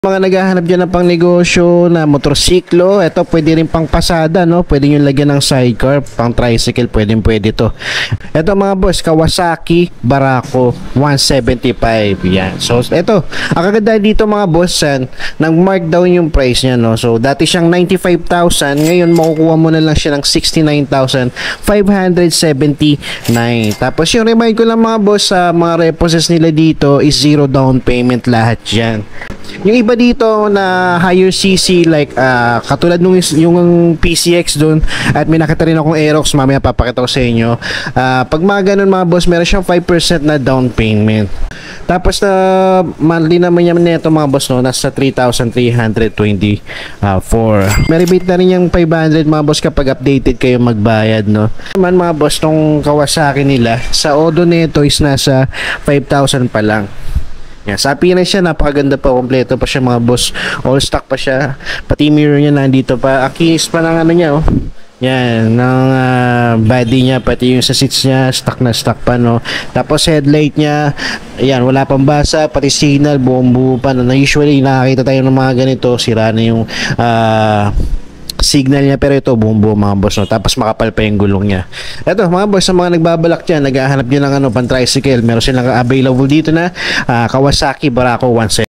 Mga naghahanap dyan ng pang negosyo na motorsiklo, ito pwede rin pang pasada, no? Pwede nyo lagyan ng sidecar, pang tricycle, pwede to. Ito mga boss, Kawasaki Barako 175, yan. So ito, ang kaganda dito mga boss, nag-mark down yung price niya, no? So dati siyang 95,000, ngayon makukuha mo na lang siya ng 69,579. Tapos yung remind ko lang mga boss, sa mga reposes nila dito is zero down payment lahat yan. Yung iba dito na higher CC like katulad nung yung PCX doon, at may nakita rin akong Aerox, mamaya papakita ko sa inyo. Pag mga ganun mga boss, meron siyang 5% na down payment. Tapos na monthly naman yan nito mga boss, no, nasa 3,324. May rebate na rin yung 500 mga boss kapag updated kayo magbayad, no. Naman mga boss, tong Kawasaki nila sa Odo nito is nasa 5,000 pa lang. Yan, sa appearance siya, napakaganda pa, kompleto pa siya mga boss, all stock pa siya, pati mirror niya nandito pa, akinis pa ng ano niya, oh. Yan, ng body niya, pati yung sa seats niya, stock na stock pa, no. Tapos headlight niya, yan, wala pang basa, pati signal, buong buo pa, no. Usually nakakita tayo ng mga ganito, sira na yung signal niya, pero ito buong buo mga boss, no. Tapos makapal pa yung gulong niya. Ito mga boss, sa mga nagbabalak dyan, naghahanap nyo ng pan tricycle, meron silang available dito na Kawasaki Barako 175.